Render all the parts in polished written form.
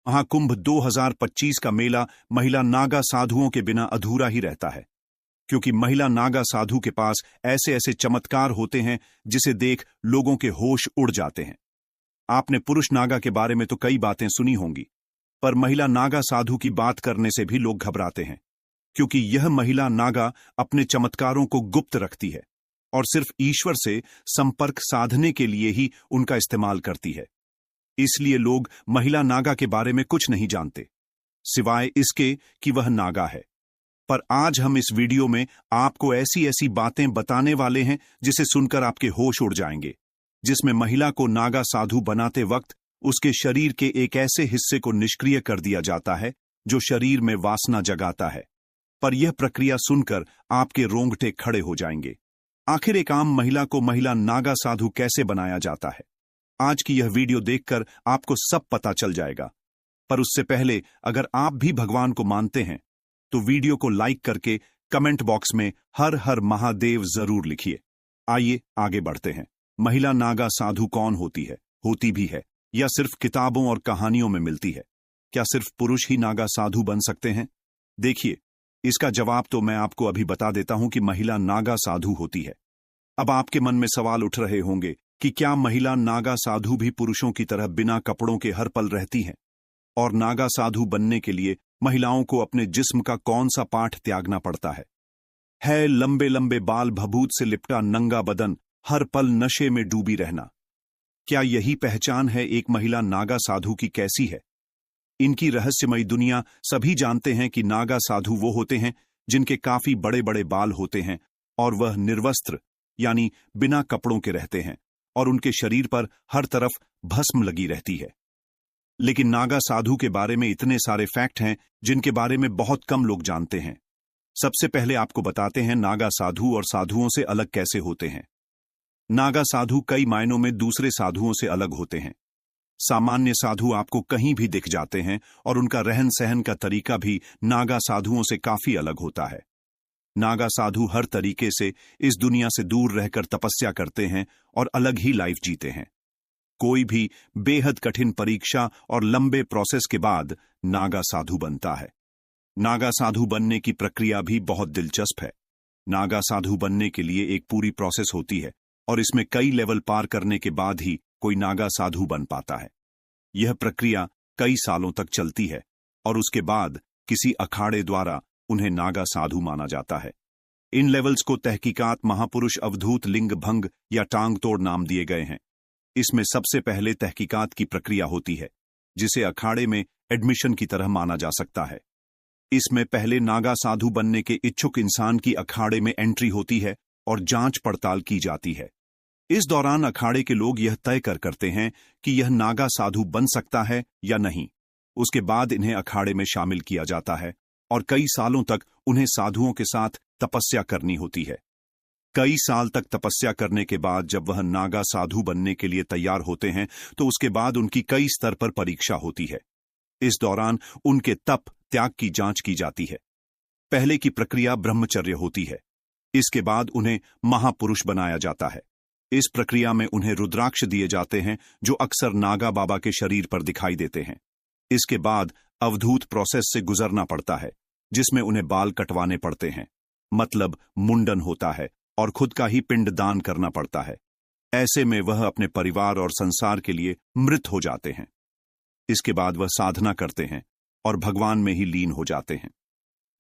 महाकुंभ 2025 का मेला महिला नागा साधुओं के बिना अधूरा ही रहता है, क्योंकि महिला नागा साधु के पास ऐसे ऐसे चमत्कार होते हैं जिसे देख लोगों के होश उड़ जाते हैं। आपने पुरुष नागा के बारे में तो कई बातें सुनी होंगी, पर महिला नागा साधु की बात करने से भी लोग घबराते हैं, क्योंकि यह महिला नागा अपने चमत्कारों को गुप्त रखती है और सिर्फ ईश्वर से संपर्क साधने के लिए ही उनका इस्तेमाल करती है। इसलिए लोग महिला नागा के बारे में कुछ नहीं जानते, सिवाय इसके कि वह नागा है। पर आज हम इस वीडियो में आपको ऐसी ऐसी बातें बताने वाले हैं जिसे सुनकर आपके होश उड़ जाएंगे, जिसमें महिला को नागा साधु बनाते वक्त उसके शरीर के एक ऐसे हिस्से को निष्क्रिय कर दिया जाता है जो शरीर में वासना जगाता है। पर यह प्रक्रिया सुनकर आपके रोंगटे खड़े हो जाएंगे। आखिर एक आम महिला को महिला नागा साधु कैसे बनाया जाता है, आज की यह वीडियो देखकर आपको सब पता चल जाएगा। पर उससे पहले अगर आप भी भगवान को मानते हैं तो वीडियो को लाइक करके कमेंट बॉक्स में हर हर महादेव जरूर लिखिए। आइए आगे बढ़ते हैं। महिला नागा साधु कौन होती है, होती भी है, या सिर्फ किताबों और कहानियों में मिलती है? क्या सिर्फ पुरुष ही नागा साधु बन सकते हैं? देखिए, इसका जवाब तो मैं आपको अभी बता देता हूं कि महिला नागा साधु होती है। अब आपके मन में सवाल उठ रहे होंगे कि क्या महिला नागा साधु भी पुरुषों की तरह बिना कपड़ों के हर पल रहती हैं? और नागा साधु बनने के लिए महिलाओं को अपने जिस्म का कौन सा पार्ट त्यागना पड़ता है लंबे लंबे बाल, भभूत से लिपटा नंगा बदन, हर पल नशे में डूबी रहना। क्या यही पहचान है एक महिला नागा साधु की? कैसी है इनकी रहस्यमयी दुनिया? सभी जानते हैं कि नागा साधु वो होते हैं जिनके काफी बड़े बड़े बाल होते हैं और वह निर्वस्त्र यानी बिना कपड़ों के रहते हैं और उनके शरीर पर हर तरफ भस्म लगी रहती है। लेकिन नागा साधु के बारे में इतने सारे फैक्ट हैं जिनके बारे में बहुत कम लोग जानते हैं। सबसे पहले आपको बताते हैं नागा साधु और साधुओं से अलग कैसे होते हैं। नागा साधु कई मायनों में दूसरे साधुओं से अलग होते हैं। सामान्य साधु आपको कहीं भी दिख जाते हैं और उनका रहन सहन का तरीका भी नागा साधुओं से काफी अलग होता है। नागा साधु हर तरीके से इस दुनिया से दूर रहकर तपस्या करते हैं और अलग ही लाइफ जीते हैं। कोई भी बेहद कठिन परीक्षा और लंबे प्रोसेस के बाद नागा साधु बनता है। नागा साधु बनने की प्रक्रिया भी बहुत दिलचस्प है। नागा साधु बनने के लिए एक पूरी प्रोसेस होती है और इसमें कई लेवल पार करने के बाद ही कोई नागा साधु बन पाता है। यह प्रक्रिया कई सालों तक चलती है और उसके बाद किसी अखाड़े द्वारा उन्हें नागा साधु माना जाता है। इन लेवल्स को तहकीकात महापुरुष अवधूत लिंग भंग या टांग तोड़ नाम दिए गए हैं। इसमें सबसे पहले तहकीकात की प्रक्रिया होती है, जिसे अखाड़े में एडमिशन की तरह माना जा सकता है। इसमें पहले नागा साधु बनने के इच्छुक इंसान की अखाड़े में एंट्री होती है और जांच पड़ताल की जाती है। इस दौरान अखाड़े के लोग यह तय करते हैं कि यह नागा साधु बन सकता है या नहीं। उसके बाद इन्हें अखाड़े में शामिल किया जाता है और कई सालों तक उन्हें साधुओं के साथ तपस्या करनी होती है। कई साल तक तपस्या करने के बाद जब वह नागा साधु बनने के लिए तैयार होते हैं तो उसके बाद उनकी कई स्तर पर परीक्षा होती है। इस दौरान उनके तप त्याग की जांच की जाती है। पहले की प्रक्रिया ब्रह्मचर्य होती है। इसके बाद उन्हें महापुरुष बनाया जाता है। इस प्रक्रिया में उन्हें रुद्राक्ष दिए जाते हैं जो अक्सर नागा बाबा के शरीर पर दिखाई देते हैं। इसके बाद अवधूत प्रोसेस से गुजरना पड़ता है, जिसमें उन्हें बाल कटवाने पड़ते हैं, मतलब मुंडन होता है, और खुद का ही पिंड दान करना पड़ता है। ऐसे में वह अपने परिवार और संसार के लिए मृत हो जाते हैं। इसके बाद वह साधना करते हैं और भगवान में ही लीन हो जाते हैं।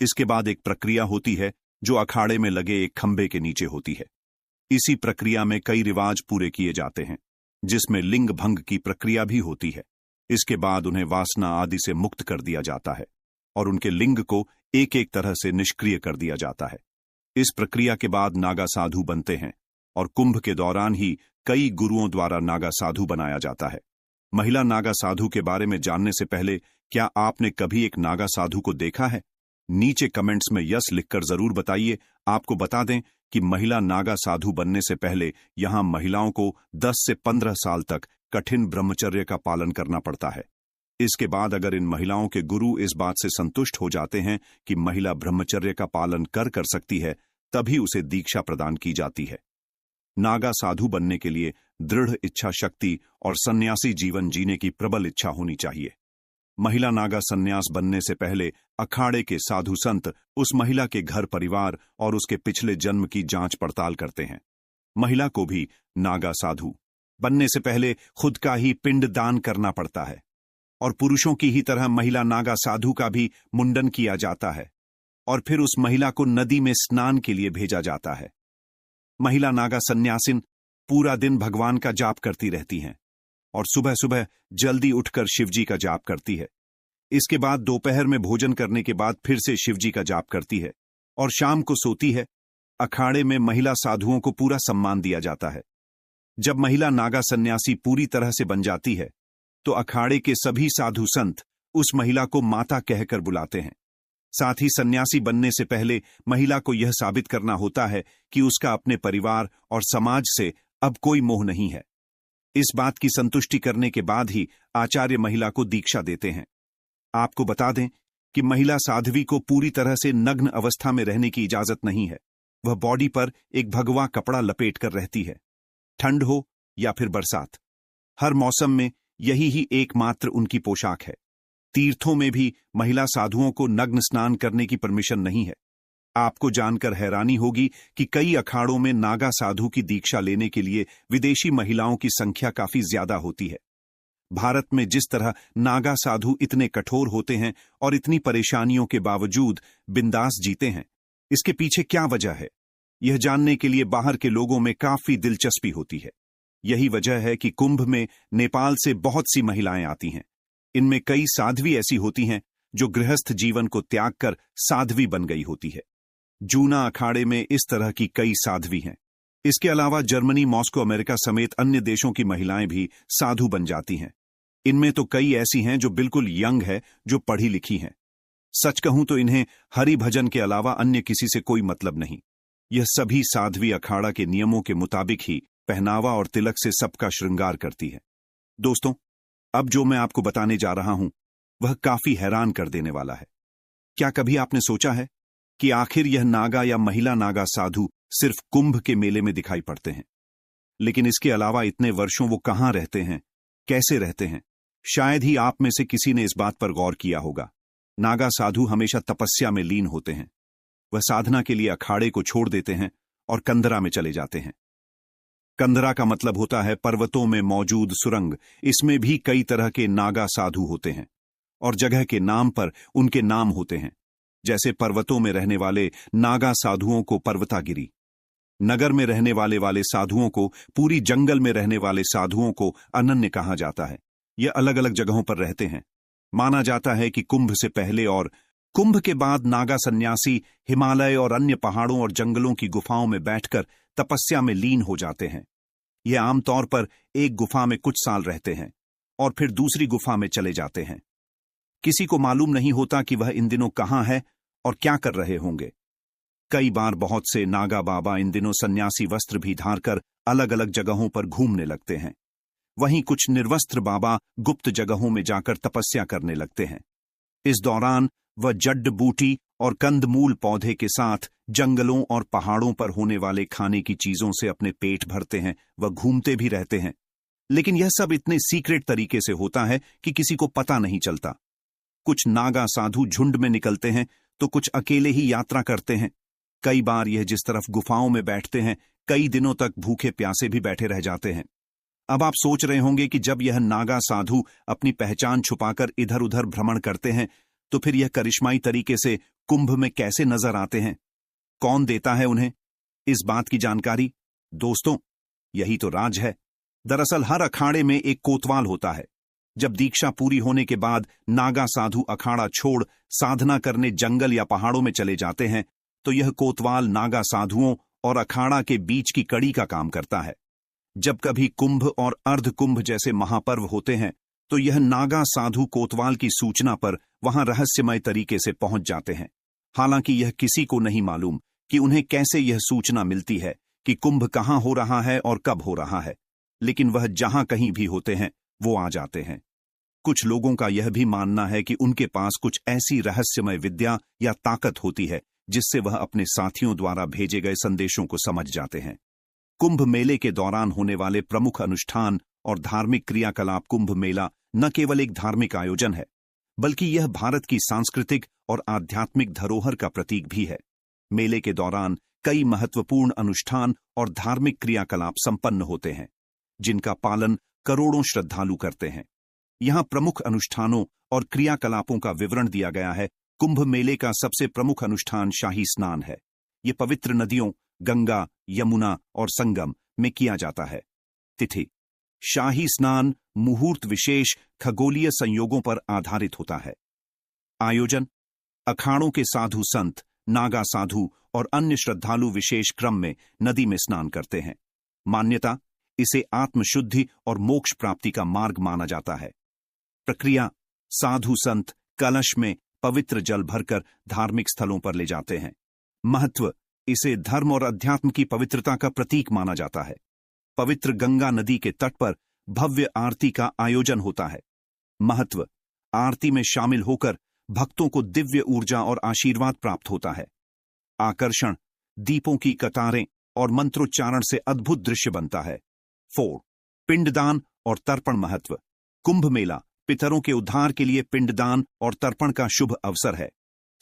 इसके बाद एक प्रक्रिया होती है जो अखाड़े में लगे एक खंभे के नीचे होती है। इसी प्रक्रिया में कई रिवाज पूरे किए जाते हैं, जिसमें लिंग भंग की प्रक्रिया भी होती है। इसके बाद उन्हें वासना आदि से मुक्त कर दिया जाता है और उनके लिंग को एक एक तरह से निष्क्रिय कर दिया जाता है। इस प्रक्रिया के बाद नागा साधु बनते हैं और कुंभ के दौरान ही कई गुरुओं द्वारा नागा साधु बनाया जाता है। महिला नागा साधु के बारे में जानने से पहले क्या आपने कभी एक नागा साधु को देखा है? नीचे कमेंट्स में यस लिखकर जरूर बताइए। आपको बता दें कि महिला नागा साधु बनने से पहले यहां महिलाओं को 10 से 15 साल तक कठिन ब्रह्मचर्य का पालन करना पड़ता है। इसके बाद अगर इन महिलाओं के गुरु इस बात से संतुष्ट हो जाते हैं कि महिला ब्रह्मचर्य का पालन कर सकती है, तभी उसे दीक्षा प्रदान की जाती है। नागा साधु बनने के लिए दृढ़ इच्छा शक्ति और सन्यासी जीवन जीने की प्रबल इच्छा होनी चाहिए। महिला नागा संन्यास बनने से पहले अखाड़े के साधु संत उस महिला के घर परिवार और उसके पिछले जन्म की जांच पड़ताल करते हैं। महिला को भी नागा साधु बनने से पहले खुद का ही पिंड दान करना पड़ता है और पुरुषों की ही तरह महिला नागा साधु का भी मुंडन किया जाता है और फिर उस महिला को नदी में स्नान के लिए भेजा जाता है। महिला नागा सन्यासिन पूरा दिन भगवान का जाप करती रहती हैं और सुबह सुबह जल्दी उठकर शिवजी का जाप करती है। इसके बाद दोपहर में भोजन करने के बाद फिर से शिवजी का जाप करती है और शाम को सोती है। अखाड़े में महिला साधुओं को पूरा सम्मान दिया जाता है। जब महिला नागा सन्यासी पूरी तरह से बन जाती है तो अखाड़े के सभी साधु संत उस महिला को माता कहकर बुलाते हैं। साथ ही सन्यासी बनने से पहले महिला को यह साबित करना होता है कि उसका अपने परिवार और समाज से अब कोई मोह नहीं है। इस बात की संतुष्टि करने के बाद ही आचार्य महिला को दीक्षा देते हैं। आपको बता दें कि महिला साध्वी को पूरी तरह से नग्न अवस्था में रहने की इजाजत नहीं है। वह बॉडी पर एक भगवा कपड़ा लपेट कर रहती है, ठंड हो या फिर बरसात। हर मौसम में यही ही एकमात्र उनकी पोशाक है। तीर्थों में भी महिला साधुओं को नग्न स्नान करने की परमिशन नहीं है। आपको जानकर हैरानी होगी कि कई अखाड़ों में नागा साधु की दीक्षा लेने के लिए विदेशी महिलाओं की संख्या काफी ज्यादा होती है। भारत में जिस तरह नागा साधु इतने कठोर होते हैं और इतनी परेशानियों के बावजूद बिंदास जीते हैं, इसके पीछे क्या वजह है, यह जानने के लिए बाहर के लोगों में काफी दिलचस्पी होती है। यही वजह है कि कुंभ में नेपाल से बहुत सी महिलाएं आती हैं। इनमें कई साध्वी ऐसी होती हैं जो गृहस्थ जीवन को त्याग कर साध्वी बन गई होती है। जूना अखाड़े में इस तरह की कई साध्वी हैं। इसके अलावा जर्मनी, मॉस्को, अमेरिका समेत अन्य देशों की महिलाएं भी साधु बन जाती हैं। इनमें तो कई ऐसी हैं जो बिल्कुल यंग है, जो पढ़ी लिखी हैं। सच कहूं तो इन्हें हरि भजन के अलावा अन्य किसी से कोई मतलब नहीं। यह सभी साध्वी अखाड़ा के नियमों के मुताबिक ही पहनावा और तिलक से सबका श्रृंगार करती है। दोस्तों, अब जो मैं आपको बताने जा रहा हूं वह काफी हैरान कर देने वाला है। क्या कभी आपने सोचा है कि आखिर यह नागा या महिला नागा साधु सिर्फ कुंभ के मेले में दिखाई पड़ते हैं, लेकिन इसके अलावा इतने वर्षों वो कहां रहते हैं, कैसे रहते हैं? शायद ही आप में से किसी ने इस बात पर गौर किया होगा। नागा साधु हमेशा तपस्या में लीन होते हैं। वह साधना के लिए अखाड़े को छोड़ देते हैं और कंदरा में चले जाते हैं। कंदरा का मतलब होता है पर्वतों में मौजूद सुरंग। इसमें भी कई तरह के नागा साधु होते हैं और जगह के नाम पर उनके नाम होते हैं। जैसे पर्वतों में रहने वाले नागा साधुओं को पर्वतागिरी, नगर में रहने वाले साधुओं को, पूरी जंगल में रहने वाले साधुओं को अनन्य कहा जाता है। यह अलग अलग जगहों पर रहते हैं। माना जाता है कि कुंभ से पहले और कुंभ के बाद नागा सन्यासी हिमालय और अन्य पहाड़ों और जंगलों की गुफाओं में बैठकर तपस्या में लीन हो जाते हैं। यह आमतौर पर एक गुफा में कुछ साल रहते हैं और फिर दूसरी गुफा में चले जाते हैं। किसी को मालूम नहीं होता कि वह इन दिनों कहां है और क्या कर रहे होंगे। कई बार बहुत से नागा बाबा इन दिनों सन्यासी वस्त्र भी धारकर अलग अलग जगहों पर घूमने लगते हैं। वहीं कुछ निर्वस्त्र बाबा गुप्त जगहों में जाकर तपस्या करने लगते हैं। इस दौरान वह जड्ड बूटी और कंदमूल पौधे के साथ जंगलों और पहाड़ों पर होने वाले खाने की चीजों से अपने पेट भरते हैं। वह घूमते भी रहते हैं, लेकिन यह सब इतने सीक्रेट तरीके से होता है कि किसी को पता नहीं चलता। कुछ नागा साधु झुंड में निकलते हैं तो कुछ अकेले ही यात्रा करते हैं। कई बार यह जिस तरफ गुफाओं में बैठते हैं, कई दिनों तक भूखे प्यासे भी बैठे रह जाते हैं। अब आप सोच रहे होंगे कि जब यह नागा साधु अपनी पहचान छुपाकर इधर उधर भ्रमण करते हैं तो फिर यह करिश्माई तरीके से कुंभ में कैसे नजर आते हैं? कौन देता है उन्हें इस बात की जानकारी? दोस्तों, यही तो राज है। दरअसल हर अखाड़े में एक कोतवाल होता है। जब दीक्षा पूरी होने के बाद नागा साधु अखाड़ा छोड़ साधना करने जंगल या पहाड़ों में चले जाते हैं तो यह कोतवाल नागा साधुओं और अखाड़ा के बीच की कड़ी का काम करता है। जब कभी कुंभ और अर्ध कुंभ जैसे महापर्व होते हैं तो यह नागा साधु कोतवाल की सूचना पर वहां रहस्यमय तरीके से पहुंच जाते हैं। हालांकि यह किसी को नहीं मालूम कि उन्हें कैसे यह सूचना मिलती है कि कुंभ कहां हो रहा है और कब हो रहा है, लेकिन वह जहां कहीं भी होते हैं वो आ जाते हैं। कुछ लोगों का यह भी मानना है कि उनके पास कुछ ऐसी रहस्यमय विद्या या ताकत होती है जिससे वह अपने साथियों द्वारा भेजे गए संदेशों को समझ जाते हैं। कुंभ मेले के दौरान होने वाले प्रमुख अनुष्ठान और धार्मिक क्रियाकलाप। कुंभ मेला न केवल एक धार्मिक आयोजन है बल्कि यह भारत की सांस्कृतिक और आध्यात्मिक धरोहर का प्रतीक भी है। मेले के दौरान कई महत्वपूर्ण अनुष्ठान और धार्मिक क्रियाकलाप संपन्न होते हैं, जिनका पालन करोड़ों श्रद्धालु करते हैं। यहाँ प्रमुख अनुष्ठानों और क्रियाकलापों का विवरण दिया गया है। कुंभ मेले का सबसे प्रमुख अनुष्ठान शाही स्नान है। ये पवित्र नदियों गंगा, यमुना और संगम में किया जाता है। तिथि: शाही स्नान मुहूर्त विशेष खगोलीय संयोगों पर आधारित होता है। आयोजन: अखाड़ों के साधु संत, नागा साधु और अन्य श्रद्धालु विशेष क्रम में नदी में स्नान करते हैं। मान्यता: इसे आत्मशुद्धि और मोक्ष प्राप्ति का मार्ग माना जाता है। प्रक्रिया: साधु संत कलश में पवित्र जल भरकर धार्मिक स्थलों पर ले जाते हैं। महत्व: इसे धर्म और अध्यात्म की पवित्रता का प्रतीक माना जाता है। पवित्र गंगा नदी के तट पर भव्य आरती का आयोजन होता है। महत्व: आरती में शामिल होकर भक्तों को दिव्य ऊर्जा और आशीर्वाद प्राप्त होता है। आकर्षण: दीपों की कतारें और मंत्रोच्चारण से अद्भुत दृश्य बनता है। 4. पिंडदान और तर्पण महत्व: कुंभ मेला पितरों के उद्धार के लिए पिंडदान और तर्पण का शुभ अवसर है।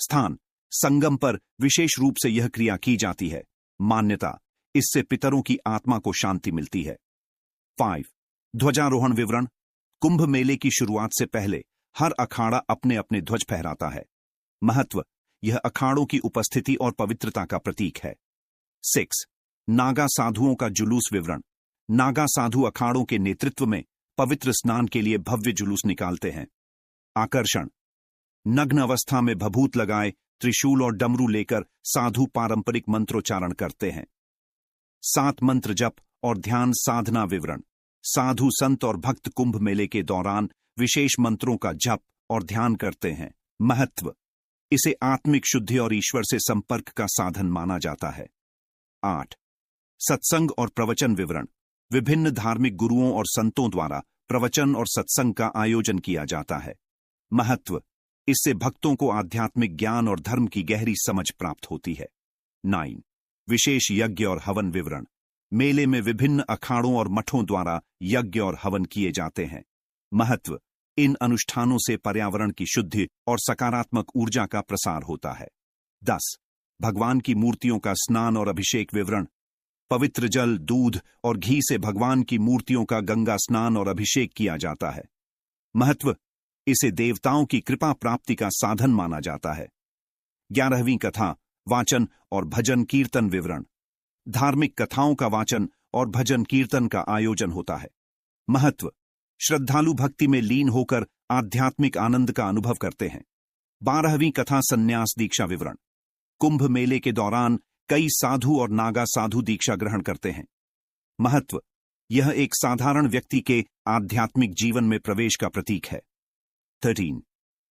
स्थान: संगम पर विशेष रूप से यह क्रिया की जाती है। मान्यता: इससे पितरों की आत्मा को शांति मिलती है। 5. ध्वजारोहण विवरण: कुंभ मेले की शुरुआत से पहले हर अखाड़ा अपने अपने ध्वज फहराता है। महत्व: यह अखाड़ों की उपस्थिति और पवित्रता का प्रतीक है। 6. नागा साधुओं का जुलूस विवरण: नागा साधु अखाड़ों के नेतृत्व में पवित्र स्नान के लिए भव्य जुलूस निकालते हैं। आकर्षण: नग्न अवस्था में भभूत लगाए त्रिशूल और डमरू लेकर साधु पारंपरिक मंत्रोच्चारण करते हैं। 7 मंत्र जप और ध्यान साधना विवरण: साधु संत और भक्त कुंभ मेले के दौरान विशेष मंत्रों का जप और ध्यान करते हैं। महत्व: इसे आत्मिक शुद्धि और ईश्वर से संपर्क का साधन माना जाता है। 8. सत्संग और प्रवचन विवरण: विभिन्न धार्मिक गुरुओं और संतों द्वारा प्रवचन और सत्संग का आयोजन किया जाता है। महत्व: इससे भक्तों को आध्यात्मिक ज्ञान और धर्म की गहरी समझ प्राप्त होती है। 9. विशेष यज्ञ और हवन विवरण: मेले में विभिन्न अखाड़ों और मठों द्वारा यज्ञ और हवन किए जाते हैं। महत्व: इन अनुष्ठानों से पर्यावरण की शुद्धि और सकारात्मक ऊर्जा का प्रसार होता है। 10. भगवान की मूर्तियों का स्नान और अभिषेक विवरण: पवित्र जल, दूध और घी से भगवान की मूर्तियों का गंगा स्नान और अभिषेक किया जाता है। महत्व: इसे देवताओं की कृपा प्राप्ति का साधन माना जाता है। 11वीं कथा, वाचन और भजन कीर्तन विवरण: धार्मिक कथाओं का वाचन और भजन कीर्तन का आयोजन होता है। महत्व: श्रद्धालु भक्ति में लीन होकर आध्यात्मिक आनंद का अनुभव करते हैं। 12वीं कथा, संन्यास दीक्षा विवरण: कुंभ मेले के दौरान कई साधु और नागा साधु दीक्षा ग्रहण करते हैं। महत्व: यह एक साधारण व्यक्ति के आध्यात्मिक जीवन में प्रवेश का प्रतीक है। 13.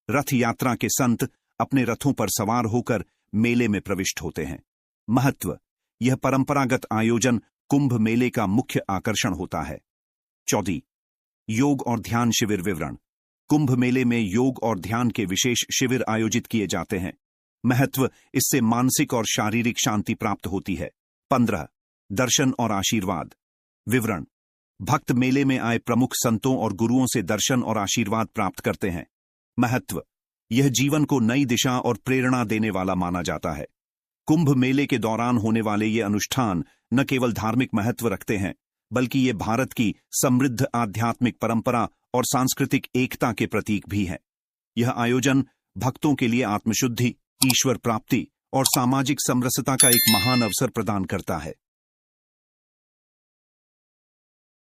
रथ यात्रा के संत अपने रथों पर सवार होकर मेले में प्रविष्ट होते हैं। महत्व: यह परंपरागत आयोजन कुंभ मेले का मुख्य आकर्षण होता है। 14. योग और ध्यान शिविर विवरण: कुंभ मेले में योग और ध्यान के विशेष शिविर आयोजित किए जाते हैं। महत्व: इससे मानसिक और शारीरिक शांति प्राप्त होती है। 15. दर्शन और आशीर्वाद विवरण: भक्त मेले में आए प्रमुख संतों और गुरुओं से दर्शन और आशीर्वाद प्राप्त करते हैं। महत्व: यह जीवन को नई दिशा और प्रेरणा देने वाला माना जाता है। कुंभ मेले के दौरान होने वाले ये अनुष्ठान न केवल धार्मिक महत्व रखते हैं, बल्कि ये भारत की समृद्ध आध्यात्मिक परंपरा और सांस्कृतिक एकता के प्रतीक भी हैं। यह आयोजन भक्तों के लिए आत्मशुद्धि, ईश्वर प्राप्ति और सामाजिक समरसता का एक महान अवसर प्रदान करता है।